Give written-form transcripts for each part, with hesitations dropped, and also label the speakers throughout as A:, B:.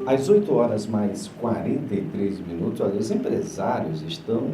A: Às 8 horas mais 43 minutos, olha, os empresários estão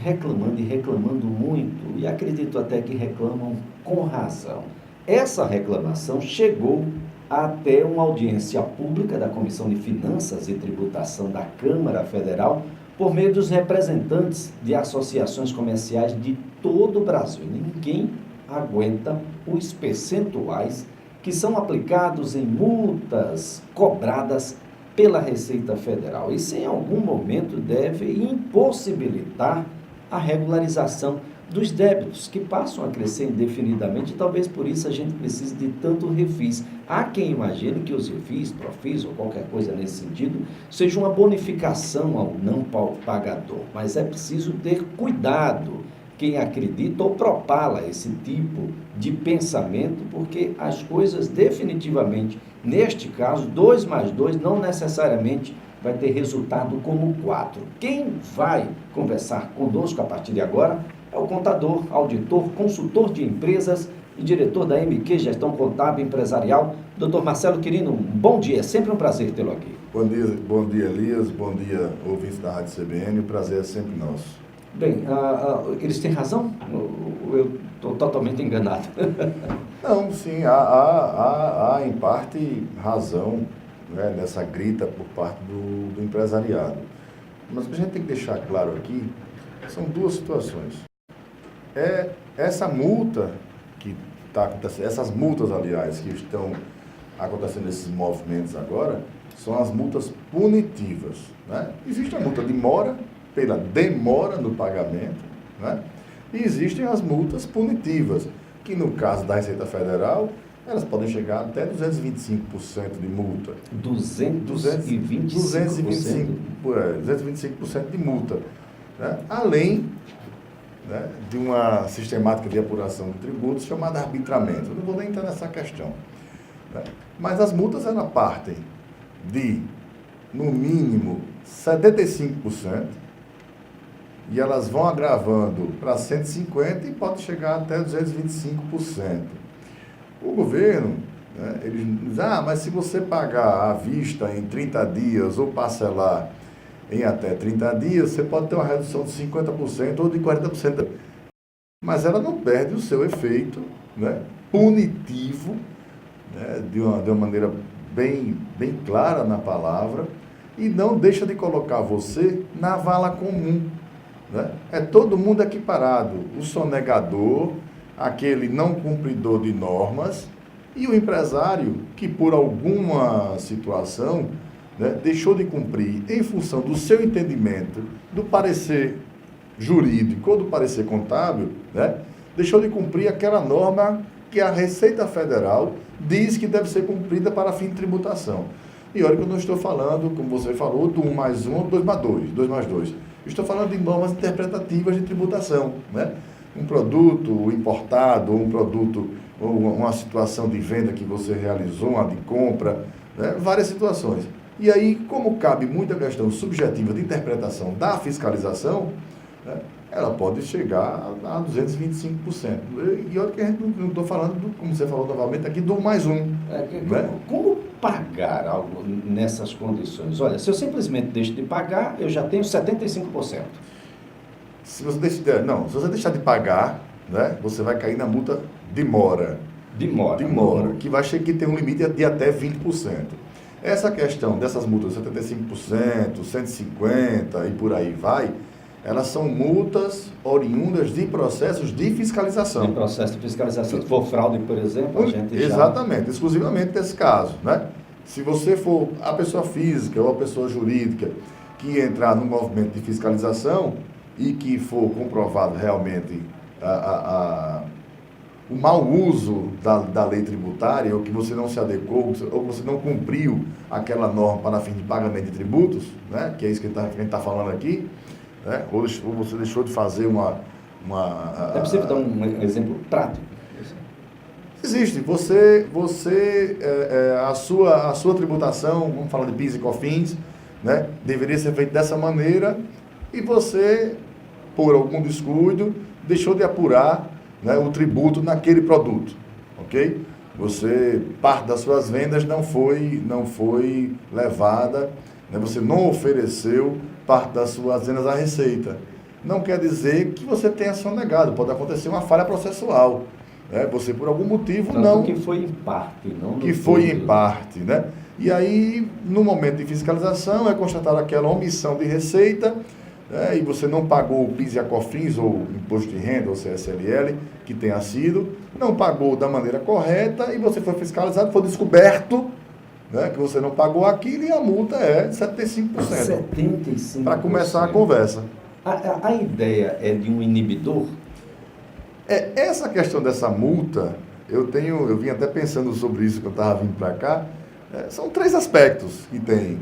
A: reclamando e reclamando muito, e acredito até que reclamam com razão. Essa reclamação chegou até uma audiência pública da Comissão de Finanças e Tributação da Câmara Federal, por meio dos representantes de associações comerciais de todo o Brasil. Ninguém aguenta os percentuais que são aplicados em multas cobradas pela Receita Federal. Isso, em algum momento, deve impossibilitar a regularização dos débitos, que passam a crescer indefinidamente, e talvez por isso a gente precise de tanto refis. Há quem imagine que os refis, profis ou qualquer coisa nesse sentido, seja uma bonificação ao não pagador, mas é preciso ter cuidado quem acredita ou propala esse tipo de pensamento, porque as coisas definitivamente, neste caso, 2 mais 2 não necessariamente vai ter resultado como 4. Quem vai conversar conosco a partir de agora é o contador, auditor, consultor de empresas e diretor da MQ Gestão Contábil Empresarial, Dr. Marcelo Quirino. Bom dia, é sempre um prazer tê-lo aqui.
B: Bom dia, Elias, bom dia, ouvintes da Rádio CBN, o prazer é sempre nosso.
A: Bem, eles têm razão? Eu estou totalmente enganado.
B: Não, sim, há em parte razão, né, nessa grita por parte do empresariado. Mas o que a gente tem que deixar claro aqui são duas situações. Essa multa que está acontecendo, essas multas, aliás, que estão acontecendo nesses movimentos agora, são as multas punitivas, né? Existe a multa de mora, pela demora no pagamento, né? E existem as multas punitivas, que no caso da Receita Federal, elas podem chegar até 225% de multa. 225% de multa, né? Além, né, de uma sistemática de apuração de tributos chamada arbitramento. Eu não vou nem entrar nessa questão, né? Mas as multas, elas partem de, no mínimo, 75%, e elas vão agravando para 150% e pode chegar até 225%. O governo, né, ele diz, mas se você pagar à vista em 30 dias ou parcelar em até 30 dias, você pode ter uma redução de 50% ou de 40%. Mas ela não perde o seu efeito, né, punitivo, né, de uma maneira bem clara na palavra, e não deixa de colocar você na vala comum, né? É todo mundo equiparado, o sonegador, aquele não cumpridor de normas, e o empresário que por alguma situação, né, deixou de cumprir em função do seu entendimento, do parecer jurídico ou do parecer contábil, né, deixou de cumprir aquela norma que a Receita Federal diz que deve ser cumprida para fim de tributação. E olha que eu não estou falando, como você falou, do 1 mais 1 ou 2 mais 2, 2 mais 2. Estou falando de normas interpretativas de tributação, né? Um produto importado, um produto, ou uma situação de venda que você realizou, uma de compra, né? Várias situações. E aí, como cabe muita questão subjetiva de interpretação da fiscalização, né, ela pode chegar a 225%. E olha que a gente não estou falando, como você falou novamente aqui, do 1 mais 1.
A: Né? Como pagar algo nessas condições? Olha, se eu simplesmente deixo de pagar, eu já tenho 75%.
B: Se você deixar de pagar, né, você vai cair na multa de mora.
A: De mora.
B: Que vai chegar, que tem um limite de até 20%. Essa questão dessas multas, 75%, 150% e por aí vai, elas são multas oriundas de processos de fiscalização.
A: De processo de fiscalização. Se for fraude, por exemplo, a gente
B: Exatamente, exclusivamente nesse caso, né? Se você for a pessoa física ou a pessoa jurídica que entrar no movimento de fiscalização e que for comprovado realmente o mau uso da lei tributária, ou que você não se adequou, ou que você não cumpriu aquela norma para fim de pagamento de tributos, né? Que é isso que a gente está falando aqui, né? Ou você deixou de fazer
A: É possível dar um exemplo prático?
B: Existe. A sua tributação, vamos falar de PIS e COFINS, né, deveria ser feita dessa maneira, e você, por algum descuido, deixou de apurar, né, o tributo naquele produto, ok? parte das suas vendas não foi levada, né? Você não ofereceu parte das suas vendas à Receita. Não quer dizer que você tenha sonegado, pode acontecer uma falha processual. Né? Você, por algum motivo,
A: Tanto
B: não...
A: que foi em parte, não no
B: Que foi
A: todo.
B: em parte, né? E aí, no momento de fiscalização, é constatada aquela omissão de receita, né? E você não pagou o PIS e a COFINS, ou Imposto de Renda, ou CSLL, que tenha sido, não pagou da maneira correta, e você foi fiscalizado, foi descoberto, né, que você não pagou aquilo, e a multa é 75%.
A: 75%.
B: Para começar a conversa.
A: A ideia é de um inibidor?
B: Essa questão dessa multa, eu vim até pensando sobre isso que eu estava vindo para cá, são 3 aspectos que tem.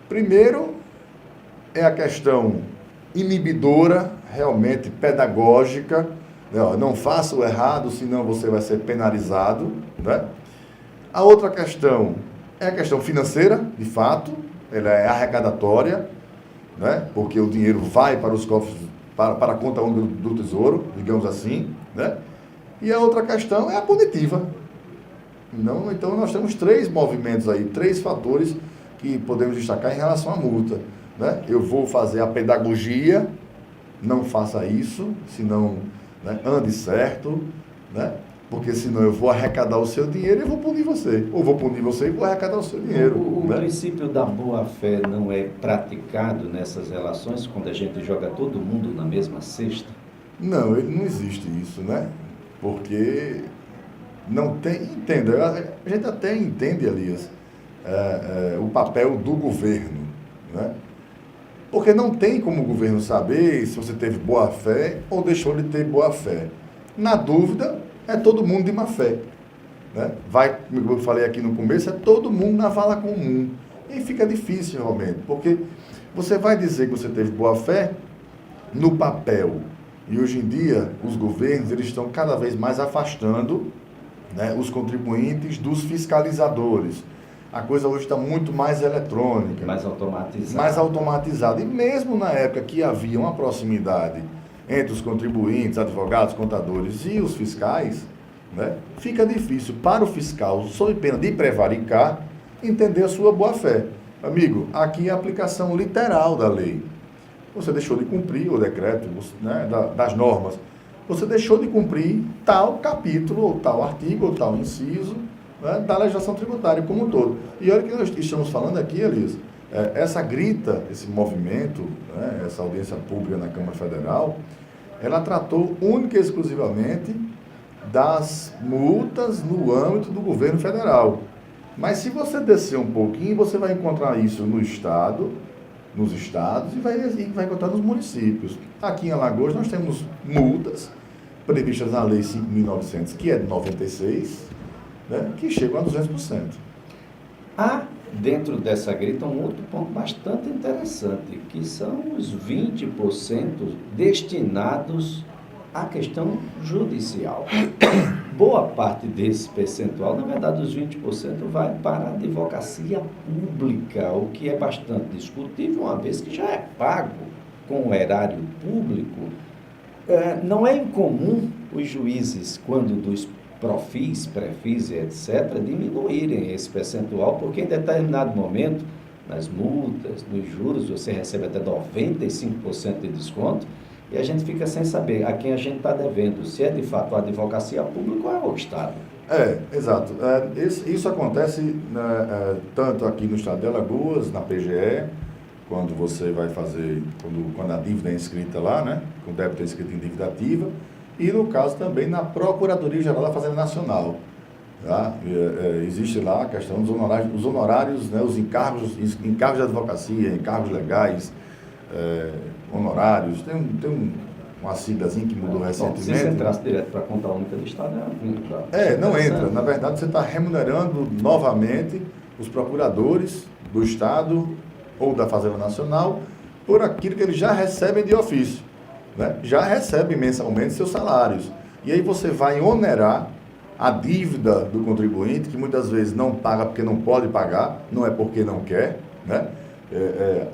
B: Primeiro, é a questão inibidora, realmente pedagógica, né? Ó, não faça o errado, senão você vai ser penalizado, né? A outra questão é a questão financeira, de fato, ela é arrecadatória, né? Porque o dinheiro vai para os cofres, para a conta única do Tesouro, digamos assim, né? E a outra questão é a punitiva. Então, nós temos 3 movimentos aí, 3 fatores que podemos destacar em relação à multa, né? Eu vou fazer a pedagogia, não faça isso, senão, né, ande certo, né? Porque senão eu vou arrecadar o seu dinheiro e vou punir você. Ou vou punir você e vou arrecadar o seu dinheiro.
A: O
B: né?
A: princípio da boa-fé não é praticado nessas relações, quando a gente joga todo mundo na mesma cesta?
B: Não, não existe isso, né? Porque não tem... Entenda, a gente até entende, Elias, o papel do governo, né? Porque não tem como o governo saber se você teve boa-fé ou deixou de ter boa-fé. Na dúvida, é todo mundo de má-fé. Né? Como eu falei aqui no começo, é todo mundo na vala comum. E fica difícil, realmente, porque você vai dizer que você teve boa-fé no papel. E hoje em dia, os governos eles estão cada vez mais afastando, né, os contribuintes dos fiscalizadores. A coisa hoje está muito mais eletrônica.
A: Mais automatizada.
B: Mais automatizada. E mesmo na época que havia uma proximidade entre os contribuintes, advogados, contadores e os fiscais, né, fica difícil para o fiscal, sob pena de prevaricar, entender a sua boa-fé. Amigo, aqui é a aplicação literal da lei. Você deixou de cumprir o decreto, né, das normas. Você deixou de cumprir tal capítulo, ou tal artigo, ou tal inciso, né, da legislação tributária como um todo. E olha que nós estamos falando aqui, Elisa, essa grita, esse movimento, né, essa audiência pública na Câmara Federal, ela tratou única e exclusivamente das multas no âmbito do governo federal. Mas se você descer um pouquinho, você vai encontrar isso no Estado, nos estados e vai encontrar nos municípios. Aqui em Alagoas nós temos multas previstas na Lei 5.900, que é de 96, né, que chegam a 200%.
A: Há, dentro dessa grita, um outro ponto bastante interessante, que são os 20% destinados à questão judicial. Boa parte desse percentual, na verdade, os 20% vai para a advocacia pública, o que é bastante discutível, uma vez que já é pago com o erário público. Não é incomum os juízes, quando dos profis, prefis e etc., diminuírem esse percentual, porque em determinado momento, nas multas, nos juros, você recebe até 95% de desconto, e a gente fica sem saber a quem a gente está devendo, se é de fato a advocacia pública ou é o Estado.
B: Exato. Isso acontece tanto aqui no Estado de Alagoas, na PGE, quando você vai fazer, quando a dívida é inscrita lá, né? Com o débito é inscrito em dívida ativa, e no caso também na Procuradoria-Geral da Fazenda Nacional. Tá? Existe lá a questão dos honorários, né? Os encargos de advocacia, encargos legais, honorários, tem uma siglazinha que mudou recentemente.
A: Se você entrasse direto para a conta única do Estado,
B: não entra. Na verdade, você está remunerando novamente os procuradores do Estado ou da Fazenda Nacional por aquilo que eles já recebem de ofício, né? Já recebem mensalmente seus salários. E aí você vai onerar a dívida do contribuinte, que muitas vezes não paga porque não pode pagar, não é porque não quer, né?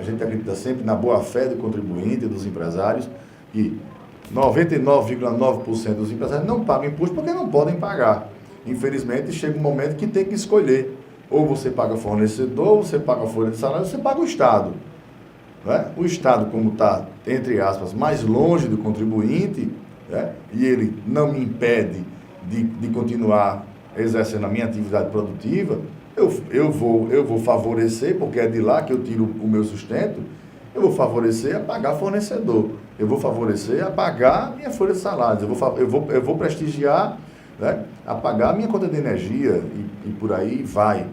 B: A gente acredita sempre na boa-fé do contribuinte e dos empresários, e 99,9% dos empresários não pagam imposto porque não podem pagar. infelizmente, chega um momento que tem que escolher. Ou você paga fornecedor, ou você paga folha de salário, ou você paga o Estado. Né? O Estado, como está, entre aspas, mais longe do contribuinte, né? E ele não me impede de continuar exercendo a minha atividade produtiva, eu vou favorecer, porque é de lá que eu tiro o meu sustento, eu vou favorecer a pagar fornecedor, eu vou favorecer a pagar minha folha de salários, eu vou prestigiar, né, a pagar a minha conta de energia e por aí vai.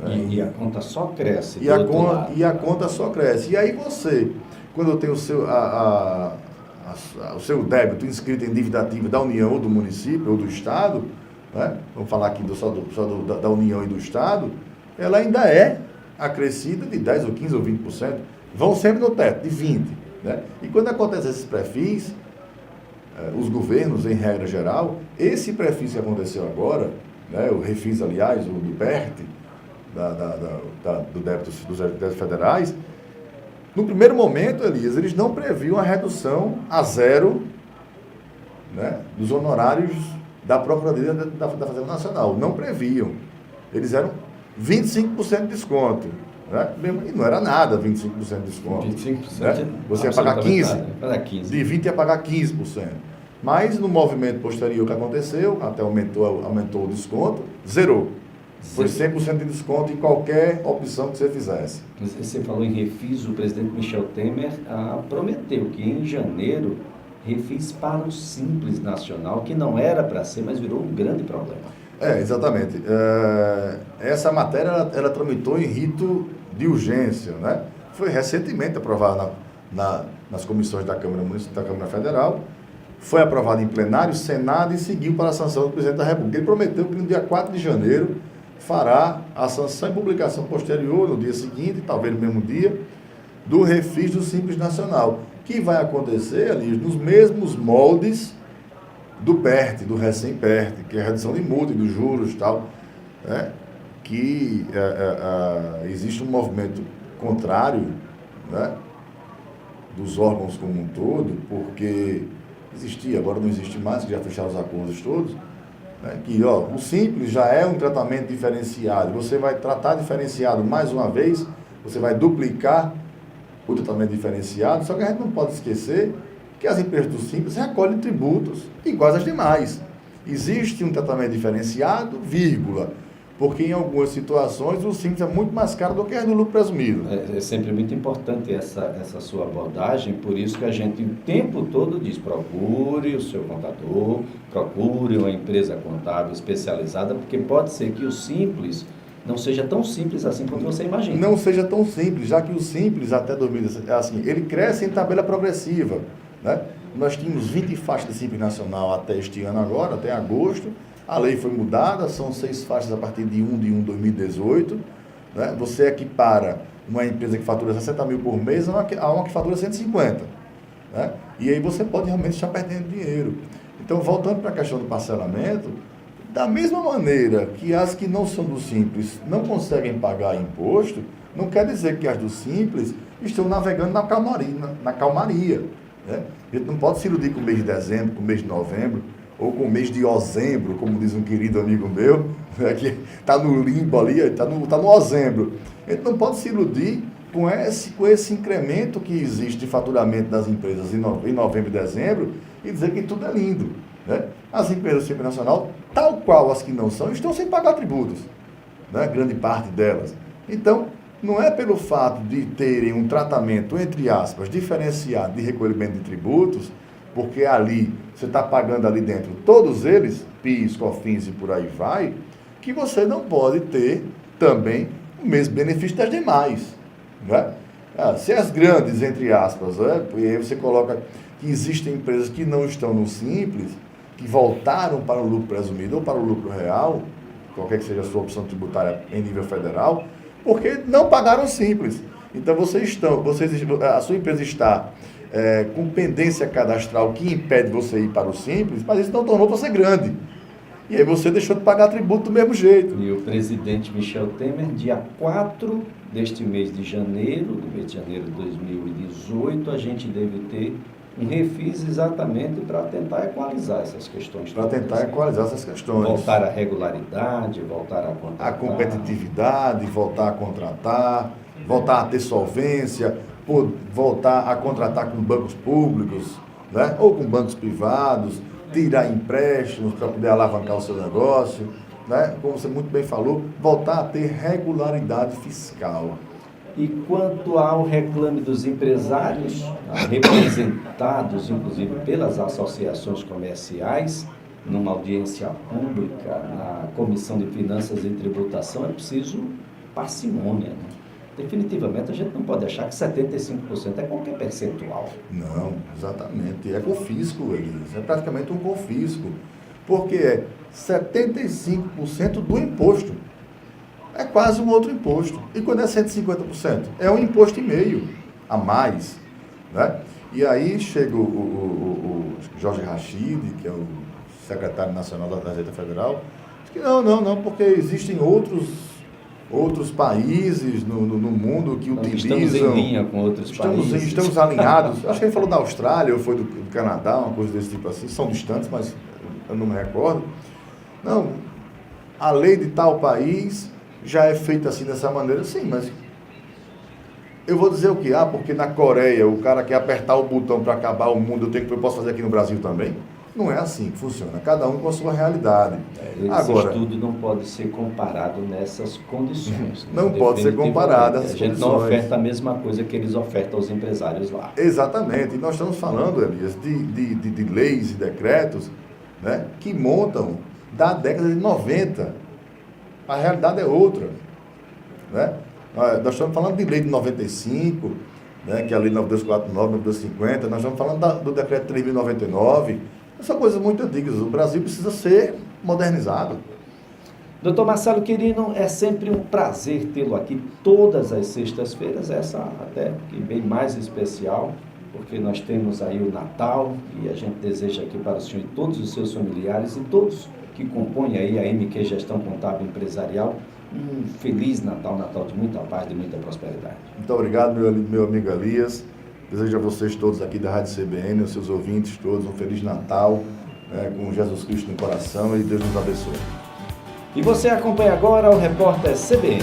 B: Né?
A: E a conta só cresce.
B: E a conta só cresce. E aí você, quando tem o seu débito inscrito em dívida ativa da União ou do município ou do Estado, né? Vamos falar aqui da União e do Estado, ela ainda é acrescida de 10% ou 15% ou 20%. Vão sempre no teto, de 20%. Né? E quando acontece esses pré-FIS, os governos, em regra geral, esse pré-FIS que aconteceu agora, né? O refis, aliás, o do PERT, do débito dos débitos federais, no primeiro momento, Elias, eles não previam a redução a zero, né, dos honorários da Procuradoria da Fazenda Nacional. Não previam. Eles eram 25% de desconto. Né? E não era nada 25% de desconto.
A: 25%.
B: Né? Você ia pagar 15%.
A: Pagar 15%.
B: De 20% ia pagar 15%. Mas no movimento posterior que aconteceu, até aumentou o desconto, zerou. Foi 100% de desconto em qualquer opção que você fizesse.
A: Você falou em refis, o presidente Michel Temer prometeu que em janeiro refis para o Simples Nacional, que não era para ser, mas virou um grande problema.
B: Exatamente. Essa matéria, ela tramitou em rito de urgência, né? Foi recentemente aprovada nas comissões da Câmara Municipal, da Câmara Federal, foi aprovada em plenário, Senado, e seguiu para a sanção do presidente da República. Ele prometeu que no dia 4 de janeiro fará a sanção e publicação posterior, no dia seguinte, talvez no mesmo dia, do refis do Simples Nacional, que vai acontecer ali nos mesmos moldes do PERT, do recém-PERT, que é a redução de multa e dos juros e tal, né? Que existe um movimento contrário, né, dos órgãos como um todo, porque existia, agora não existe mais, que já fecharam os acordos todos, né, que o Simples já é um tratamento diferenciado, você vai tratar diferenciado mais uma vez, você vai duplicar o tratamento diferenciado, só que a gente não pode esquecer que as empresas do Simples recolhem tributos iguais às demais. Existe um tratamento diferenciado, vírgula, porque em algumas situações o Simples é muito mais caro do que a do lucro presumido.
A: É sempre muito importante essa sua abordagem, por isso que a gente o tempo todo diz, procure o seu contador, procure uma empresa contábil especializada, porque pode ser que o Simples não seja tão simples assim como você imagina.
B: Não seja tão simples, já que o Simples até 2017, assim, ele cresce em tabela progressiva, né? Nós tínhamos 20 faixas de Simples Nacional até este ano agora, até agosto. A lei foi mudada, são 6 faixas a partir de 1 de 2018. Né? Você equipara uma empresa que fatura 60 mil por mês a uma que fatura 150. Né? E aí você pode realmente estar perdendo dinheiro. Então, voltando para a questão do parcelamento, da mesma maneira que as que não são do Simples não conseguem pagar imposto, não quer dizer que as do Simples estão navegando na calmaria. Né? A gente não pode se iludir com o mês de dezembro, com o mês de novembro, ou com o mês de ozembro, como diz um querido amigo meu, né, que está no limbo ali, está no ozembro. A gente não pode se iludir com esse incremento que existe de faturamento das empresas em novembro e dezembro e dizer que tudo é lindo. Né? As empresas do Simples Nacional, tal qual as que não são, estão sem pagar tributos, né? Grande parte delas. Então, não é pelo fato de terem um tratamento, entre aspas, diferenciado de recolhimento de tributos, porque ali, você está pagando ali dentro todos eles, PIS, COFINS e por aí vai, que você não pode ter também o mesmo benefício das demais. Né? Se as grandes, entre aspas, e aí você coloca que existem empresas que não estão no Simples, que voltaram para o lucro presumido ou para o lucro real, qualquer que seja a sua opção tributária em nível federal, porque não pagaram Simples. Então, a sua empresa está com pendência cadastral que impede você ir para o Simples, mas isso não tornou você grande. E aí você deixou de pagar tributo do mesmo jeito.
A: E o presidente Michel Temer, dia 4 deste mês de janeiro, do mês de janeiro de 2018, a gente deve ter um refis exatamente para tentar equalizar essas questões.
B: Para tentar equalizar essas questões.
A: Voltar à regularidade, voltar a contratar.
B: A competitividade, voltar a contratar, voltar a ter solvência, voltar a contratar com bancos públicos, né? Ou com bancos privados, tirar empréstimos para poder alavancar o seu negócio, né? Como você muito bem falou, voltar a ter regularidade fiscal.
A: E quanto ao reclame dos empresários, representados inclusive pelas associações comerciais, numa audiência pública, na Comissão de Finanças e Tributação, é preciso parcimônia, né? Definitivamente, a gente não pode achar que 75% é qualquer percentual.
B: Não, exatamente. É confisco, Elias. É praticamente um confisco. Porque é 75% do imposto. É quase um outro imposto. E quando é 150%? É um imposto e meio a mais, né? E aí chega o Jorge Rachid, que é o secretário nacional da Receita Federal, diz que não, porque existem outros países no mundo que
A: Nós
B: utilizam...
A: Estamos em linha com outros países.
B: Estamos alinhados. Acho que ele falou da Austrália, ou foi do Canadá, uma coisa desse tipo assim. São distantes, mas eu não me recordo. Não, a lei de tal país já é feita assim, dessa maneira. Sim, mas eu vou dizer o quê? Porque na Coreia o cara quer apertar o botão para acabar o mundo, eu posso fazer aqui no Brasil também? Não é assim que funciona, cada um com a sua realidade.
A: Esse estudo não pode ser comparado nessas condições.
B: Não pode ser comparado essas condições.
A: A gente não oferta a mesma coisa que eles ofertam aos empresários lá.
B: Exatamente. E nós estamos falando, Elias, de leis e decretos, né, que montam da década de 90. A realidade é outra, né? Nós estamos falando de lei de 95, né, que é a lei 9249, 9250, nós estamos falando do decreto 3.099. São coisas muito antigas. O Brasil precisa ser modernizado.
A: Doutor Marcelo Quirino, é sempre um prazer tê-lo aqui todas as sextas-feiras, essa até que bem mais especial, porque nós temos aí o Natal e a gente deseja aqui para o senhor e todos os seus familiares e todos que compõem aí a MQ Gestão Contábil Empresarial, um feliz Natal, Natal de muita paz, de muita prosperidade.
B: Muito obrigado, meu amigo Elias. Desejo a vocês todos aqui da Rádio CBN, aos seus ouvintes todos, um Feliz Natal, com Jesus Cristo no coração, e Deus nos abençoe.
A: E você acompanha agora o Repórter CBN.